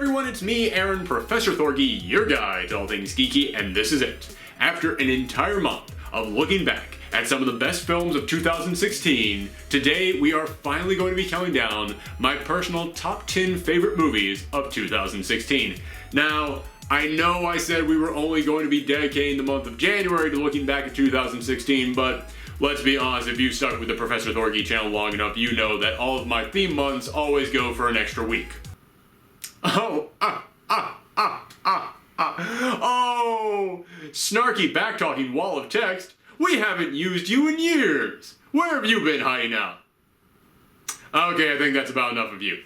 everyone, it's me, Aaron, Professor Thorgi, your guide to all things geeky, and this is it. After an entire month of looking back at some of the best films of 2016, today we are finally going to be counting down my personal top 10 favorite movies of 2016. Now, I know I said we were only going to be dedicating the month of January to looking back at 2016, but let's be honest, if you stuck with the Professor Thorgi channel long enough, you know that all of my theme months always go for an extra week. Oh, snarky backtalking wall of text. We haven't used you in years. Where have you been hiding out? Okay, I think that's about enough of you.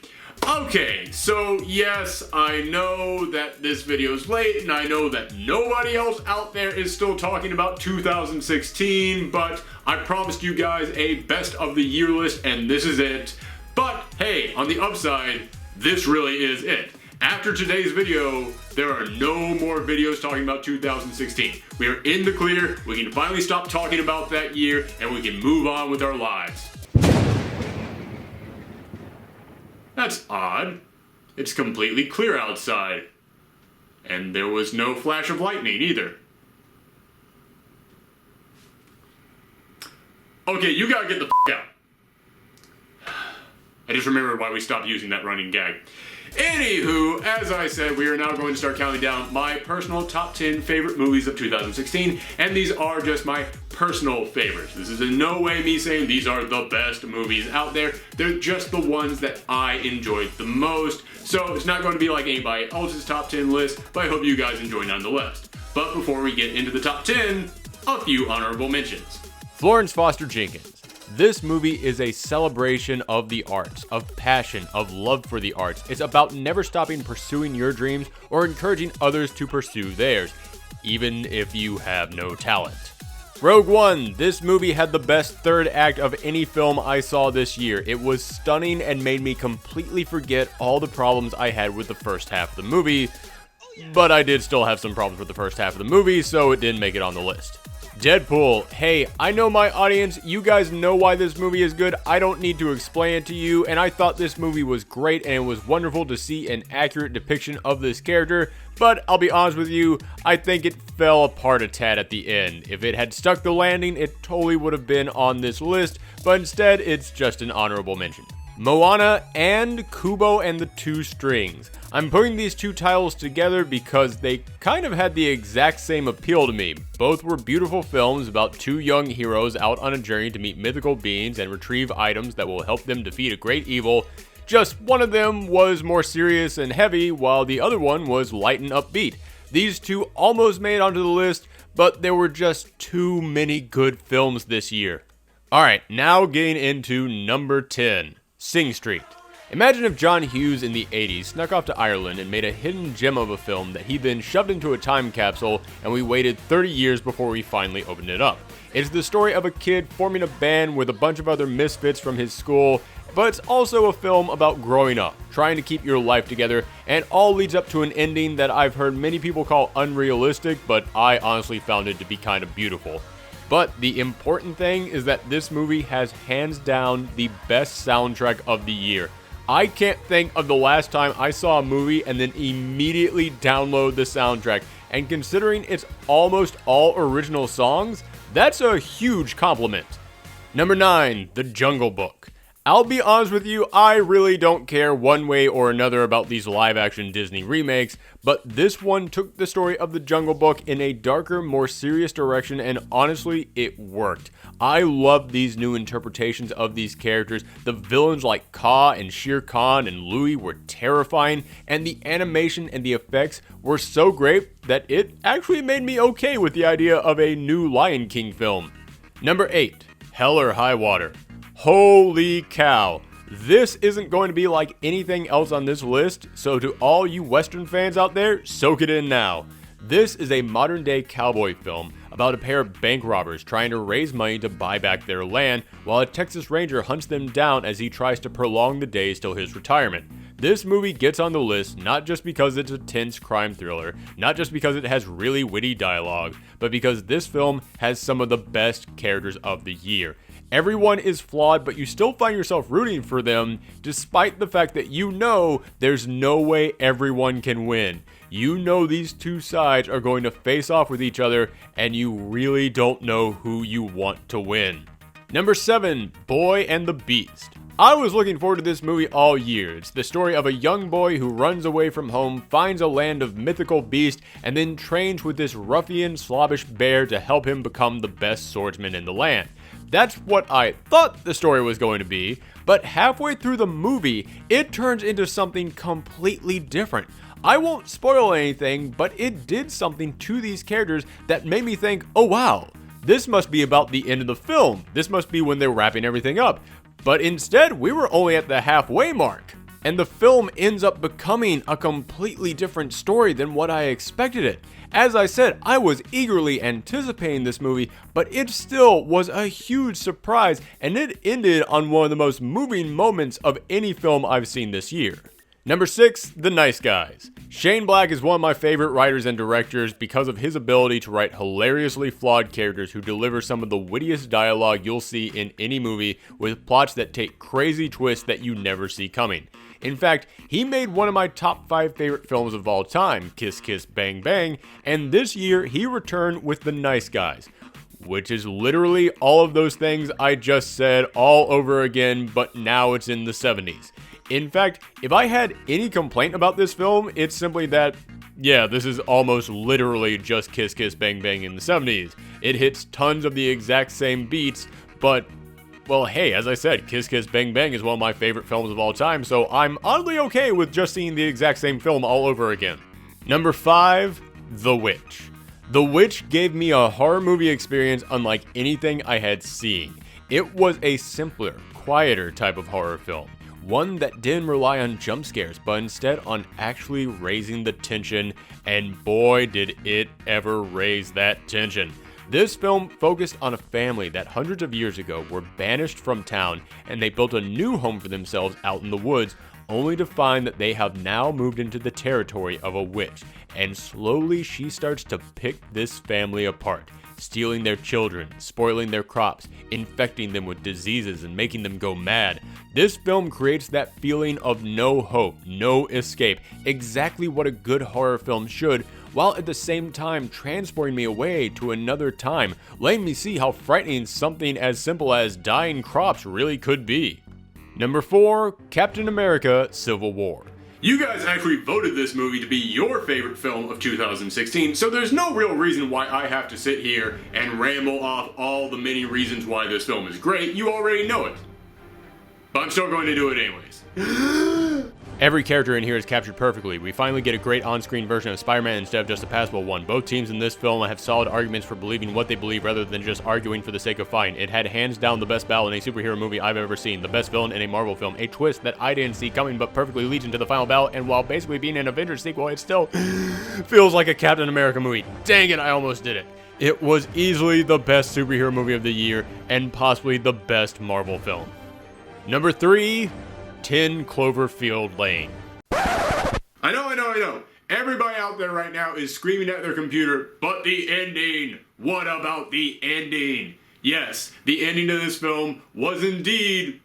Okay, so yes, I know that this video is late, and I know that nobody else out there is still talking about 2016, but I promised you guys a best of the year list, and this is it. But hey, on the upside, this really is it. After today's video, there are no more videos talking about 2016. We are in the clear, we can finally stop talking about that year, and we can move on with our lives. That's odd. It's completely clear outside. And there was no flash of lightning either. Okay, you gotta get the out. I just remembered why we stopped using that running gag. Anywho, as I said, we are now going to start counting down my personal top 10 favorite movies of 2016, and these are just my personal favorites. This is in no way me saying these are the best movies out there. They're just the ones that I enjoyed the most, so it's not going to be like anybody else's top 10 list, but I hope you guys enjoy nonetheless. But before we get into the top 10, a few honorable mentions. Florence Foster Jenkins. This movie is a celebration of the arts, of passion, of love for the arts. It's about never stopping pursuing your dreams or encouraging others to pursue theirs, even if you have no talent. Rogue One. This movie had the best third act of any film I saw this year. It was stunning and made me completely forget all the problems I had with the first half of the movie, but I did still have some problems with the first half of the movie, so it didn't make it on the list. Deadpool. Hey, I know my audience, you guys know why this movie is good, I don't need to explain it to you, and I thought this movie was great and it was wonderful to see an accurate depiction of this character, but I'll be honest with you, I think it fell apart a tad at the end. If it had stuck the landing, it totally would have been on this list, but instead it's just an honorable mention. Moana and Kubo and the Two Strings. I'm putting these two titles together because they kind of had the exact same appeal to me. Both were beautiful films about two young heroes out on a journey to meet mythical beings and retrieve items that will help them defeat a great evil. Just one of them was more serious and heavy, while the other one was light and upbeat. These two almost made it onto the list, but there were just too many good films this year. Alright, now getting into number 10. Sing Street. Imagine if John Hughes in the 80s snuck off to Ireland and made a hidden gem of a film that he then shoved into a time capsule, and we waited 30 years before we finally opened it up. It's the story of a kid forming a band with a bunch of other misfits from his school, but it's also a film about growing up, trying to keep your life together, and all leads up to an ending that I've heard many people call unrealistic, but I honestly found it to be kind of beautiful. But the important thing is that this movie has hands down the best soundtrack of the year. I can't think of the last time I saw a movie and then immediately download the soundtrack, and considering it's almost all original songs, that's a huge compliment. Number 9, The Jungle Book. I'll be honest with you, I really don't care one way or another about these live-action Disney remakes, but this one took the story of The Jungle Book in a darker, more serious direction, and honestly, it worked. I loved these new interpretations of these characters. The villains like Kaa and Shere Khan and Louie were terrifying, and the animation and the effects were so great that it actually made me okay with the idea of a new Lion King film. Number 8, Hell or High Water. Holy cow, this isn't going to be like anything else on this list, so to all you Western fans out there, soak it in now. This is a modern day cowboy film about a pair of bank robbers trying to raise money to buy back their land, while a Texas Ranger hunts them down as he tries to prolong the days till his retirement. This movie gets on the list not just because it's a tense crime thriller, not just because it has really witty dialogue, but because this film has some of the best characters of the year. Everyone is flawed, but you still find yourself rooting for them, despite the fact that you know there's no way everyone can win. You know these two sides are going to face off with each other, and you really don't know who you want to win. Number 7, Boy and the Beast. I was looking forward to this movie all year. It's the story of a young boy who runs away from home, finds a land of mythical beasts, and then trains with this ruffian, slobbish bear to help him become the best swordsman in the land. That's what I thought the story was going to be, but halfway through the movie, it turns into something completely different. I won't spoil anything, but it did something to these characters that made me think, oh wow, this must be about the end of the film. This must be when they're wrapping everything up. But instead, we were only at the halfway mark. And the film ends up becoming a completely different story than what I expected it. As I said, I was eagerly anticipating this movie, but it still was a huge surprise, and it ended on one of the most moving moments of any film I've seen this year. Number 6, The Nice Guys. Shane Black is one of my favorite writers and directors because of his ability to write hilariously flawed characters who deliver some of the wittiest dialogue you'll see in any movie, with plots that take crazy twists that you never see coming. In fact, he made one of my top 5 favorite films of all time, Kiss Kiss Bang Bang, and this year he returned with The Nice Guys, which is literally all of those things I just said all over again, but now it's in the 70s. In fact, if I had any complaint about this film, it's simply that, yeah, this is almost literally just Kiss Kiss Bang Bang in the 70s. It hits tons of the exact same beats, but, well, hey, as I said, Kiss Kiss Bang Bang is one of my favorite films of all time, so I'm oddly okay with just seeing the exact same film all over again. Number 5, The Witch. The Witch gave me a horror movie experience unlike anything I had seen. It was a simpler, quieter type of horror film. One that didn't rely on jump scares, but instead on actually raising the tension, and boy did it ever raise that tension. This film focused on a family that hundreds of years ago were banished from town, and they built a new home for themselves out in the woods, only to find that they have now moved into the territory of a witch, and slowly she starts to pick this family apart, stealing their children, spoiling their crops, infecting them with diseases, and making them go mad. This film creates that feeling of no hope, no escape, exactly what a good horror film should, while at the same time transporting me away to another time, letting me see how frightening something as simple as dying crops really could be. Number 4, Captain America: Civil War. You guys actually voted this movie to be your favorite film of 2016, so there's no real reason why I have to sit here and ramble off all the many reasons why this film is great. You already know it. But I'm still going to do it anyways. Every character in here is captured perfectly. We finally get a great on-screen version of Spider-Man instead of just a passable one. Both teams in this film have solid arguments for believing what they believe rather than just arguing for the sake of fighting. It had hands down the best battle in a superhero movie I've ever seen, the best villain in a Marvel film, a twist that I didn't see coming but perfectly leads into the final battle, and while basically being an Avengers sequel, it still feels like a Captain America movie. Dang it, I almost did it. It was easily the best superhero movie of the year, and possibly the best Marvel film. Number 3, 10 Cloverfield Lane. I know. Everybody out there right now is screaming at their computer, but the ending! What about the ending? Yes, the ending of this film was indeed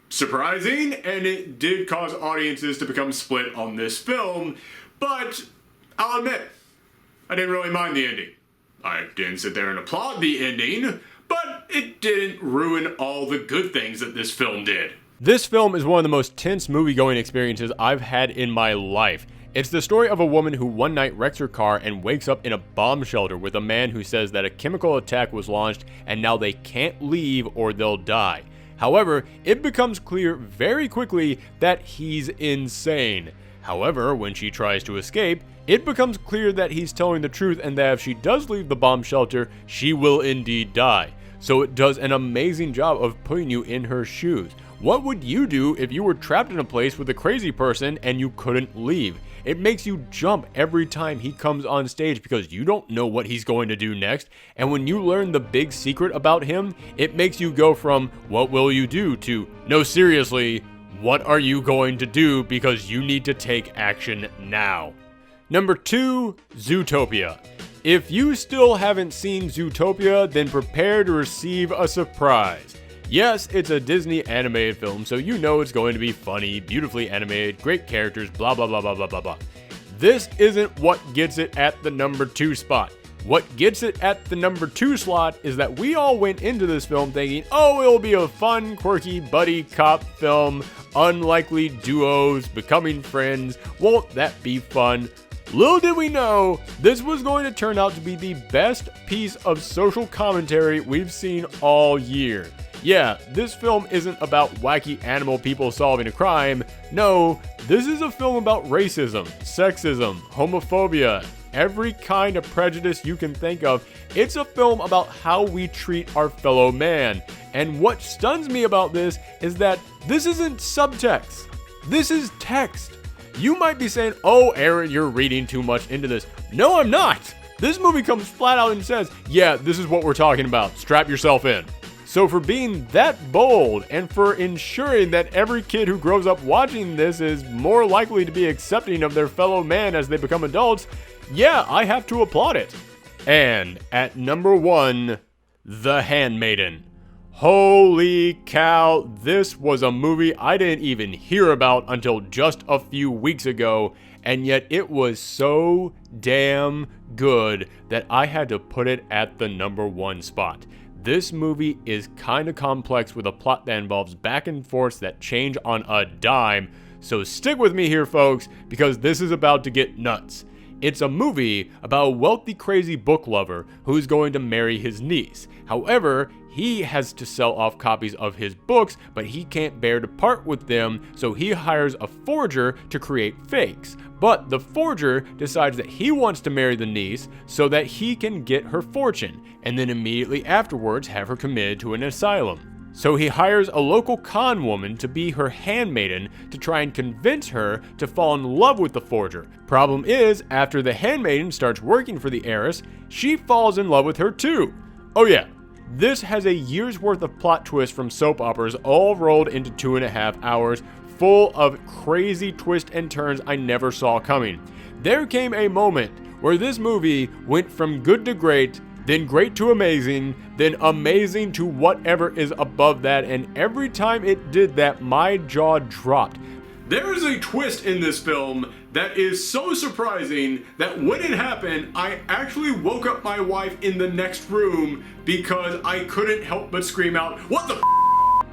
surprising, and it did cause audiences to become split on this film, but I'll admit, I didn't really mind the ending. I didn't sit there and applaud the ending, but it didn't ruin all the good things that this film did. This film is one of the most tense movie-going experiences I've had in my life. It's the story of a woman who one night wrecks her car and wakes up in a bomb shelter with a man who says that a chemical attack was launched and now they can't leave or they'll die. However, it becomes clear very quickly that he's insane. However, when she tries to escape, it becomes clear that he's telling the truth and that if she does leave the bomb shelter, she will indeed die. So it does an amazing job of putting you in her shoes. What would you do if you were trapped in a place with a crazy person and you couldn't leave? It makes you jump every time he comes on stage because you don't know what he's going to do next. And when you learn the big secret about him, it makes you go from, what will you do, to, no seriously, what are you going to do, because you need to take action now. Number 2, Zootopia. If you still haven't seen Zootopia, then prepare to receive a surprise. Yes, it's a Disney animated film, so you know it's going to be funny, beautifully animated, great characters, blah blah blah blah blah blah blah. This isn't what gets it at the number 2 spot. What gets it at the number 2 slot is that we all went into this film thinking, oh, it'll be a fun, quirky, buddy cop film, unlikely duos becoming friends, won't that be fun? Little did we know, this was going to turn out to be the best piece of social commentary we've seen all year. Yeah, this film isn't about wacky animal people solving a crime. No, this is a film about racism, sexism, homophobia, every kind of prejudice you can think of. It's a film about how we treat our fellow man. And what stuns me about this is that this isn't subtext. This is text. You might be saying, oh, Aaron, you're reading too much into this. No, I'm not. This movie comes flat out and says, yeah, this is what we're talking about. Strap yourself in. So for being that bold and for ensuring that every kid who grows up watching this is more likely to be accepting of their fellow man as they become adults, yeah, I have to applaud it. And at number 1, The Handmaiden. Holy cow, this was a movie I didn't even hear about until just a few weeks ago, and yet it was so damn good that I had to put it at the number 1 spot. This movie is kinda complex with a plot that involves back and forths that change on a dime, so stick with me here, folks, because this is about to get nuts. It's a movie about a wealthy, crazy book lover who's going to marry his niece. However, he has to sell off copies of his books, but he can't bear to part with them, so he hires a forger to create fakes. But the forger decides that he wants to marry the niece so that he can get her fortune, and then immediately afterwards have her committed to an asylum. So he hires a local con woman to be her handmaiden to try and convince her to fall in love with the forger. Problem is, after the handmaiden starts working for the heiress, she falls in love with her too. Oh yeah, this has a year's worth of plot twists from soap operas all rolled into 2.5 hours, full of crazy twists and turns I never saw coming. There came a moment where this movie went from good to great, then great to amazing, then amazing to whatever is above that, and every time it did that, my jaw dropped. There is a twist in this film that is so surprising that when it happened, I actually woke up my wife in the next room because I couldn't help but scream out, "What the f-?"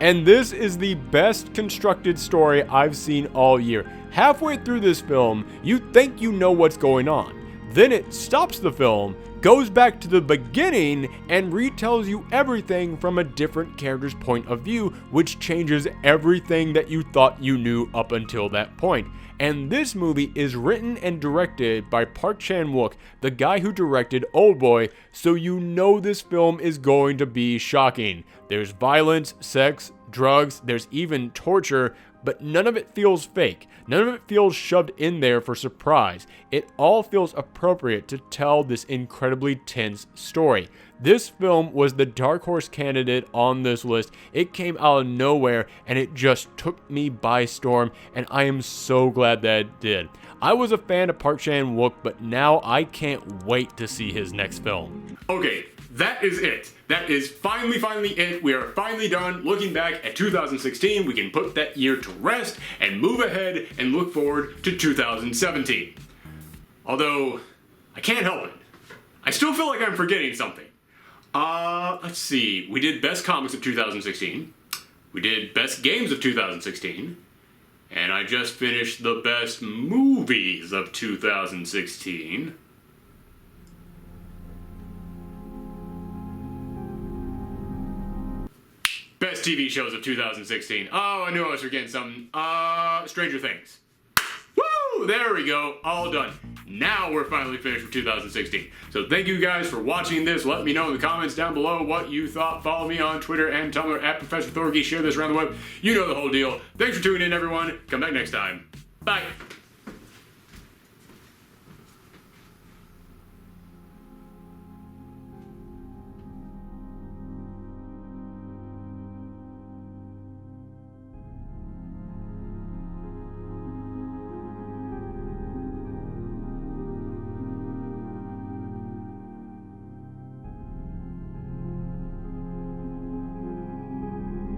And this is the best constructed story I've seen all year. Halfway through this film, you think you know what's going on. Then it stops the film, goes back to the beginning, and retells you everything from a different character's point of view, which changes everything that you thought you knew up until that point. And this movie is written and directed by Park Chan-wook, the guy who directed Oldboy, so you know this film is going to be shocking. There's violence, sex, drugs, there's even torture, but none of it feels fake. None of it feels shoved in there for surprise. It all feels appropriate to tell this incredibly tense story. This film was the dark horse candidate on this list. It came out of nowhere and it just took me by storm, and I am so glad that it did. I was a fan of Park Chan-wook, but now I can't wait to see his next film. Okay, that is it. That is finally it. We are finally done looking back at 2016. We can put that year to rest and move ahead and look forward to 2017. Although, I can't help it. I still feel like I'm forgetting something. Let's see. We did Best Comics of 2016. We did Best Games of 2016. And I just finished the Best Movies of 2016. Best TV shows of 2016. Oh, I knew I was forgetting something. Stranger Things. Woo! There we go. All done. Now we're finally finished with 2016. So thank you guys for watching this. Let me know in the comments down below what you thought. Follow me on Twitter and Tumblr at Professor Thorgi. Share this around the web. You know the whole deal. Thanks for tuning in, everyone. Come back next time. Bye.